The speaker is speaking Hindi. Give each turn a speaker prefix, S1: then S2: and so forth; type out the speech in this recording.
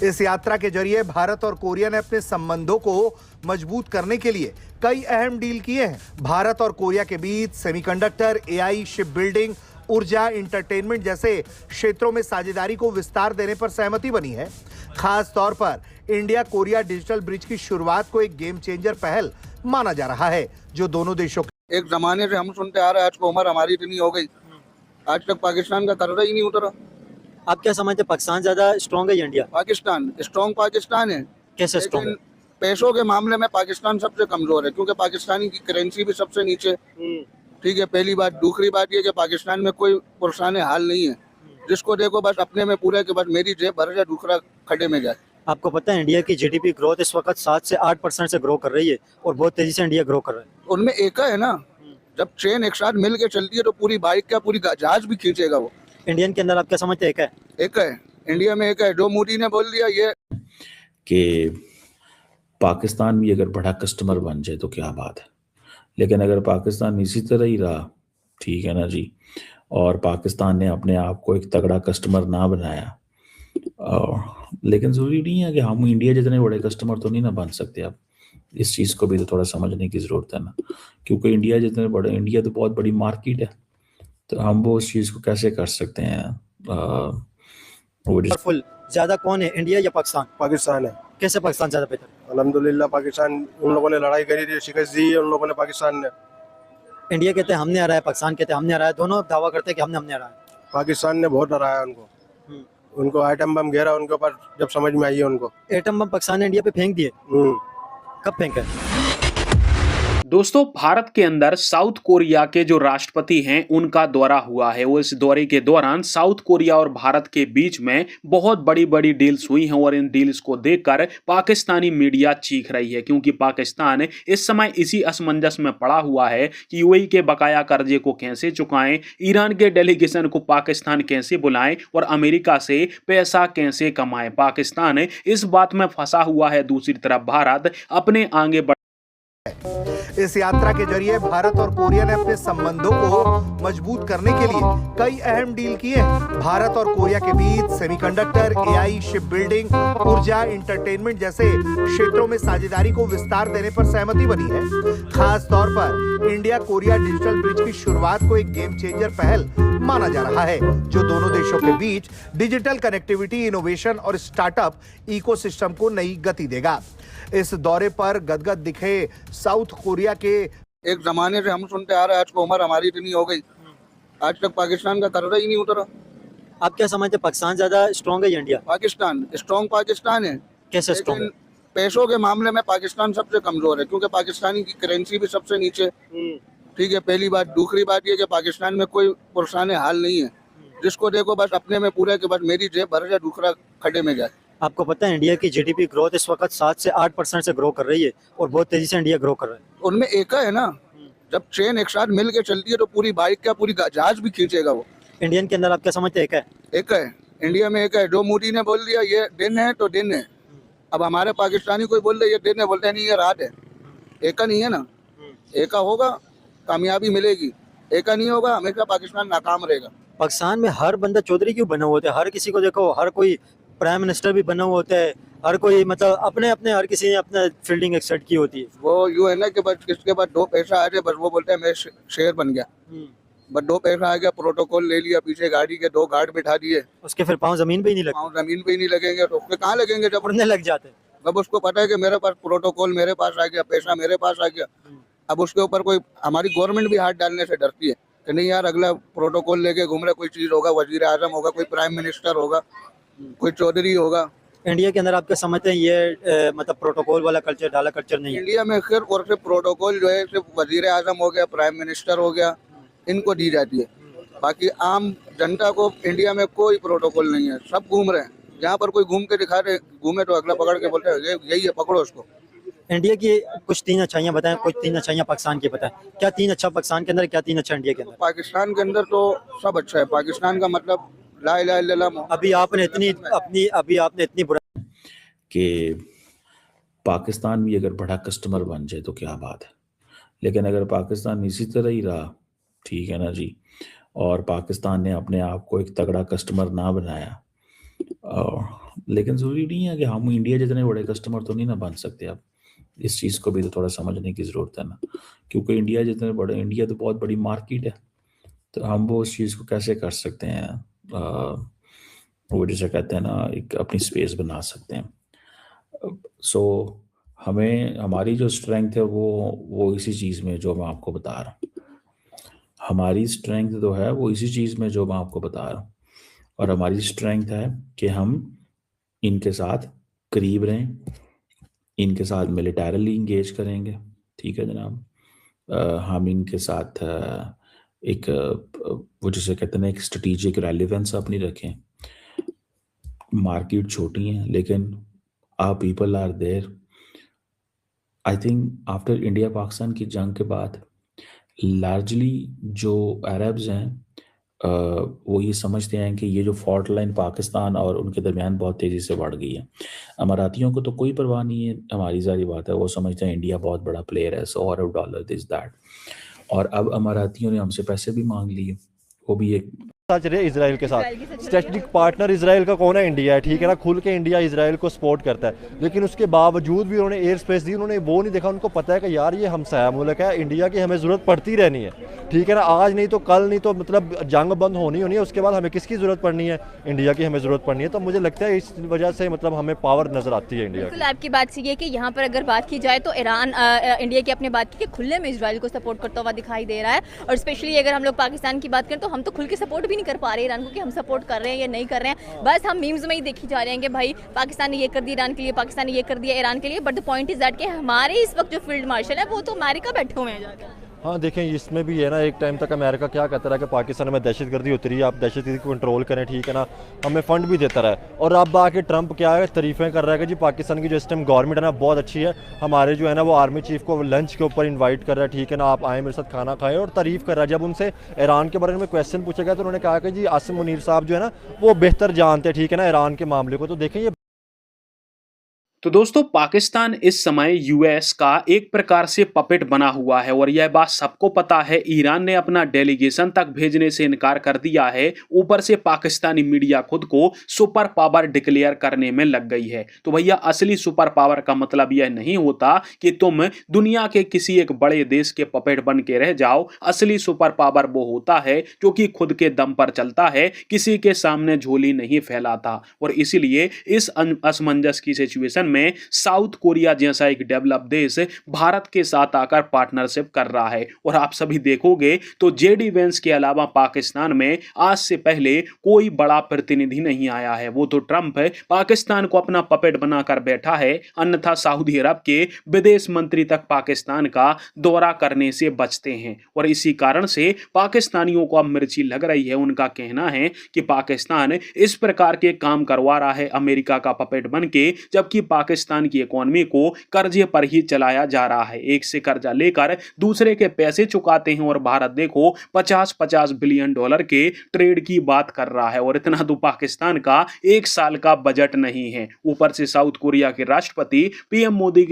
S1: इस यात्रा के जरिए भारत और कोरिया ने अपने संबंधों को मजबूत करने के लिए कई अहम डील किए हैं। भारत और कोरिया के बीच सेमीकंडक्टर, एआई, शिप बिल्डिंग, ऊर्जा, एंटरटेनमेंट जैसे क्षेत्रों में साझेदारी को विस्तार देने पर सहमति बनी है। खास तौर पर इंडिया कोरिया डिजिटल ब्रिज की शुरुआत को एक गेम चेंजर पहल माना जा रहा है, जो दोनों देशों
S2: एक जमाने से हम सुनते आ रहे हैं, आज को उम्र हमारी इतनी हो गई, आज तक पाकिस्तान का कर्जा ही नहीं उतरा।
S3: आप क्या समझते हैं, पाकिस्तान ज्यादा स्ट्रॉन्ग है या इंडिया?
S2: पाकिस्तान स्ट्रॉन्ग पाकिस्तान है।
S3: कैसे स्ट्रॉन्ग है?
S2: पैसों के मामले में पाकिस्तान सबसे कमजोर है, क्योंकि पाकिस्तानी की करेंसी भी सबसे नीचे। ठीक है, पहली बात। दूसरी बात ये कि पाकिस्तान में कोई पुरसाने हाल नहीं है, जिसको देखो बस अपने में पूरे के बस मेरी जेब भर जाए, दूसरा खड्डे में जाए।
S3: आपको पता है इंडिया की जीडीपी ग्रोथ इस वक्त 7 से 8% से ग्रो कर रही है और बहुत तेजी से इंडिया ग्रो कर रहा है।
S2: उनमें एक है ना, जब ट्रेन एक साथ मिल के चलती है तो पूरी बाइक क्या पूरी जहाज भी खींचेगा वो।
S3: इंडियन के अंदर आप क्या समझते हैं?
S2: एक है, इंडिया में एक है। जो मोदी ने बोल दिया ये
S4: कि पाकिस्तान भी अगर बड़ा कस्टमर बन जाए तो क्या बात है, लेकिन अगर पाकिस्तान इसी तरह ही रहा, ठीक है ना जी, और पाकिस्तान ने अपने आप को एक तगड़ा कस्टमर ना बनाया, लेकिन ज़रूरी नहीं है कि हम इंडिया जितने बड़े कस्टमर तो नहीं ना बन सकते। अब इस चीज़ को भी तो थोड़ा समझने की ज़रूरत है ना, क्योंकि इंडिया जितने बड़े, इंडिया तो बहुत बड़ी मार्केट है, तो हम वो उस चीज़ को कैसे कर सकते हैं।
S3: पावरफुल ज्यादा कौन है, इंडिया या पाकिस्तान?
S5: पाकिस्तान है।
S3: कैसे पाकिस्तान ज्यादा बेहतर?
S5: अल्हम्दुलिल्लाह पाकिस्तान, उन लोगों ने लड़ाई करी थी, शिकस्त दी है उन लोगों ने, पाकिस्तान ने।
S3: इंडिया कहते हैं हमने हराया, पाकिस्तान कहते हैं हमने हराया, दोनों दावा करते हैं कि हमने हराया।
S5: पाकिस्तान ने बहुत हराया उनको। उनको आइटम बम घेरा उनके ऊपर, जब समझ में आई है उनको।
S3: एटम बम पाकिस्तान ने इंडिया पे फेंक दिए। कब फेंका?
S6: दोस्तों, भारत के अंदर साउथ कोरिया के जो राष्ट्रपति हैं उनका दौरा हुआ है। वो इस दौरे के दौरान साउथ कोरिया और भारत के बीच में बहुत बड़ी बड़ी डील्स हुई हैं और इन डील्स को देखकर पाकिस्तानी मीडिया चीख रही है, क्योंकि पाकिस्तान इस समय इसी असमंजस में पड़ा हुआ है कि यूएई के बकाया कर्जे को कैसे चुकाएं, ईरान के डेलीगेशन को पाकिस्तान कैसे बुलाएं और अमेरिका से पैसा कैसे कमाएं। पाकिस्तान इस बात में फंसा हुआ है। दूसरी तरफ भारत अपने आगे बढ़
S1: इस यात्रा के जरिए भारत और कोरिया ने अपने संबंधों को मजबूत करने के लिए कई अहम डील किए हैं। भारत और कोरिया के बीच सेमीकंडक्टर, एआई, शिप बिल्डिंग, ऊर्जा, एंटरटेनमेंट जैसे क्षेत्रों में साझेदारी को विस्तार देने पर सहमति बनी है। खास तौर पर इंडिया कोरिया डिजिटल ब्रिज की शुरुआत को एक गेम चेंजर पहल माना जा रहा है, जो दोनों देशों के बीच डिजिटल कनेक्टिविटी, इनोवेशन और स्टार्टअप इकोसिस्टम को नई गति देगा। इस दौरे पर गदगद दिखे साउथ कोरिया के।
S2: एक जमाने से हम सुनते आ रहे हैं, आज को उम्र हमारी इतनी हो गई, आज तक पाकिस्तान का कर्जा ही नहीं उतरा।
S3: आप क्या समझते हैं, पाकिस्तान ज्यादा स्ट्रॉन्ग है या इंडिया?
S2: पाकिस्तान स्ट्रॉन्ग पाकिस्तान है।
S3: कैसे स्ट्रॉन्ग है?
S2: पैसों के मामले में पाकिस्तान सबसे कमजोर है, क्योंकि पाकिस्तानी की करेंसी भी सबसे नीचे। ठीक है, पहली बात। दूसरी बात ये कि पाकिस्तान में कोई पुरसाने हाल नहीं है, जिसको देखो बस अपने में पूरे के बस मेरी जेब भर जाए, दूसरा खड्डे में जाए।
S3: आपको पता है इंडिया की जीडीपी ग्रोथ इस वक्त 7 से 8% से ग्रो कर रही है और बहुत तेजी से इंडिया ग्रो कर रहा है।
S2: उनमें एक है ना, जब ट्रेन एक साथ मिल के चलती है तो पूरी बाइक क्या पूरी जहाज भी खींचेगा वो।
S3: इंडियन के अंदर आप क्या समझते हैं?
S2: एक है, इंडिया में एक है। जो मोदी ने बोल दिया ये दिन है तो दिन है। अब हमारे पाकिस्तानी कोई बोल रहे ये दिन है, बोलते नहीं ये रात है। एका नहीं है ना, एका होगा कामयाबी मिलेगी, एका नहीं होगा हमेशा पाकिस्तान नाकाम रहेगा।
S3: पाकिस्तान में हर बंदा चौधरी क्यों बना हुआ होता है? हर किसी को देखो, हर कोई प्राइम मिनिस्टर भी बना हुआ होता है, हर कोई मतलब अपने अपने हर किसी ने अपना फील्डिंग एक्सेप्ट की होती है।
S2: वो यूँ है ना कि बस किसके पास दो पैसा आ जाए, बस वो बोलते हैं मैं शेर बन गया। बस दो पैसा आ गया, प्रोटोकॉल ले लिया, पीछे गाड़ी के 2 गार्ड बिठा दिए,
S3: उसके फिर पाँव जमीन पे ही नहीं लगते।
S2: पाँव जमीन पे ही नहीं लगेंगे तो उसके कहाँ लगेंगे जब
S3: उड़ने लग जाते हैं।
S2: अब उसको पता है कि मेरे पास प्रोटोकॉल मेरे पास आ गया, पैसा मेरे पास आ गया। अब उसके ऊपर कोई हमारी गवर्नमेंट भी हाथ डालने से डरती है कि नहीं यार अगला प्रोटोकॉल लेके घूम रहा, कोई चीज होगा, वजीर आजम होगा, कोई प्राइम मिनिस्टर होगा, कोई चौधरी होगा।
S3: इंडिया के अंदर आप क्या समझते हैं ये मतलब प्रोटोकॉल वाला कल्चर, डाला कल्चर नहीं है?
S2: इंडिया में सिर्फ और सिर्फ प्रोटोकॉल जो है सिर्फ वजीर आजम हो गया, प्राइम मिनिस्टर हो गया, इनको दी जाती है। बाकी आम जनता को इंडिया में कोई प्रोटोकॉल नहीं है। सब घूम रहे हैं, जहाँ पर कोई घूम के दिखा रहे, घूमे तो अगला पकड़ के बोलते हैं यही है, पकड़ो उसको।
S3: इंडिया की कुछ 3 अच्छाइयाँ बताएं, कुछ 3 अच्छाइयाँ पाकिस्तान की बताएं। क्या 3 अच्छा पाकिस्तान के अंदर, क्या 3 अच्छा इंडिया के अंदर?
S2: पाकिस्तान के अंदर तो सब अच्छा है। पाकिस्तान का मतलब ला इलाहा इल्लल्लाह।
S3: अभी आपने इतनी बुरा
S4: कि पाकिस्तान भी अगर बड़ा कस्टमर बन जाए तो क्या बात है, लेकिन अगर पाकिस्तान इसी तरह ही रहा, ठीक है ना जी, और पाकिस्तान ने अपने आप को एक तगड़ा कस्टमर ना बनाया, लेकिन ज़रूरी नहीं है कि हम इंडिया जितने बड़े कस्टमर तो नहीं ना बन सकते अब। इस चीज़ को भी तो थोड़ा समझने की ज़रूरत है ना, क्योंकि इंडिया तो बहुत बड़ी मार्केट है, तो हम वो उस चीज़ को कैसे कर सकते हैं, वो जिसे कहते हैं ना, एक अपनी स्पेस बना सकते हैं। सो हमें हमारी जो स्ट्रेंथ है वो इसी चीज़ में जो मैं आपको बता रहा हूँ। हमारी स्ट्रेंथ तो है वो इसी चीज़ में जो मैं आपको बता रहा हूँ, और हमारी स्ट्रेंथ है कि हम इनके साथ करीब रहें, इनके साथ मिलिटरली इंगेज करेंगे, ठीक है जनाब। हम इनके साथ एक वो जिसे कहते हैं ना, एक स्ट्रेटेजिक रेलिवेंस अपनी रखें। मार्केट छोटी है लेकिन our people are there. I think after India Pakistan की जंग के बाद लार्जली जो अरब्स हैं वो ये समझते हैं कि ये जो फॉल्ट लाइन पाकिस्तान और उनके दरमियान बहुत तेज़ी से बढ़ गई है। अमारातियों को तो कोई परवाह नहीं है, हमारी सारी बात है, वो समझते हैं इंडिया बहुत बड़ा प्लेयर है, $100 अरब दिस दैट। और अब अमारातियों ने हमसे पैसे भी मांग लिए, वो भी एक
S7: सच रहे इसराइल के साथ। स्ट्रेटेजिक पार्टनर इसराइल का कौन है? इंडिया है, ठीक है ना। खुल के इंडिया इसराइल को सपोर्ट करता है, लेकिन उसके बावजूद भी उन्होंने एयर स्पेस दी, उन्होंने वो नहीं देखा। उनको पता है कि यार ये हमसाया मुल्क है, इंडिया की हमें ज़रूरत पड़ती रहनी है, ठीक है ना। आज नहीं तो कल, नहीं तो मतलब जंग बंद होनी है, उसके बाद हमें किसकी ज़रूरत पड़नी है? इंडिया की हमें ज़रूरत पड़नी है। तो मुझे लगता है इस वजह से मतलब हमें पावर नज़र आती है इंडिया की।
S8: बिल्कुल आपकी बात सही है कि यहाँ पर अगर बात की जाए तो ईरान इंडिया की अपने बात की कि खुले में इसराइल को सपोर्ट करता हुआ दिखाई दे रहा है। और स्पेशली अगर हम लोग पाकिस्तान की बात करें तो हम तो खुल के सपोर्ट भी नहीं कर पा रहे ईरान को कि हम सपोर्ट कर रहे हैं या नहीं कर रहे हैं। बस हम मीम्स में ही देखी जा रहे हैं कि भाई पाकिस्तान ने ये कर दिया ईरान के लिए, पाकिस्तान ने ये कर दिया ईरान के लिए। But the point is that कि हमारे इस वक्त जो फील्ड मार्शल है वो तो अमेरिका बैठे हुए हैं जाकर।
S7: हाँ देखें, इसमें भी है ना, एक टाइम तक अमेरिका क्या कहता रहा कि पाकिस्तान में दहशतगर्दी उतरी है, आप दहशतगर्दी को कंट्रोल करें, ठीक है ना, हमें फ़ंड भी देता रहा है। और अब आके ट्रंप क्या है, तारीफ़ें कर रहा है कि जी पाकिस्तान की जो इस टाइम गवर्नमेंट है ना बहुत अच्छी है, हमारे जो है ना वो आर्मी चीफ़ को लंच के ऊपर इन्वाइट कर रहा है, ठीक है ना, आप आए मेरे साथ खाना खाएं, और तारीफ़ कर रहा है। जब उनसे ईरान के बारे में क्वेश्चन पूछा गया तो उन्होंने कहा कि जी आसिम मुनीर साहब जो है ना वो बेहतर जानते हैं, ठीक है ना, ईरान के मामले को। तो देखें ये
S6: तो दोस्तों पाकिस्तान इस समय यूएस का एक प्रकार से पपेट बना हुआ है और यह बात सबको पता है। ईरान ने अपना डेलीगेशन तक भेजने से इनकार कर दिया है, ऊपर से पाकिस्तानी मीडिया खुद को सुपर पावर डिक्लेयर करने में लग गई है। तो भैया असली सुपर पावर का मतलब यह नहीं होता कि तुम दुनिया के किसी एक बड़े देश के पपेट बन के रह जाओ। असली सुपर पावर वो होता है जो कि खुद के दम पर चलता है, किसी के सामने झोली नहीं फैलाता। और इसीलिए इस असमंजस की सिचुएशन में साउथ कोरिया जैसा एक डेवलप देश भारत के साथ आकर पार्टनरशिप कर रहा है। और आप सभी देखोगे तो जेडी वेंस के अलावा पाकिस्तान में आज से पहले कोई बड़ा प्रतिनिधि नहीं आया है। वो तो ट्रंप पाकिस्तान को अपना पपेट बनाकर बैठा है, अन्यथा सऊदी अरब के विदेश मंत्री तक पाकिस्तान का दौरा करने से बचते हैं। और इसी कारण से पाकिस्तानियों को अब मिर्ची लग रही है। उनका कहना है कि पाकिस्तान इस प्रकार के काम करवा रहा है अमेरिका का पपेट बन के, जबकि पाकिस्तान की इकोनॉमी को कर्जे पर ही चलाया जा रहा है। एक से कर्जा लेकर दूसरे के पैसे चुकाते हैं और भारत देखो 50-50 बिलियन डॉलर के ट्रेड की बात कर रहा है। और इतना तो पाकिस्तान का एक साल का बजट नहीं है। ऊपर से साउथ कोरिया के राष्ट्रपति पीएम मोदी के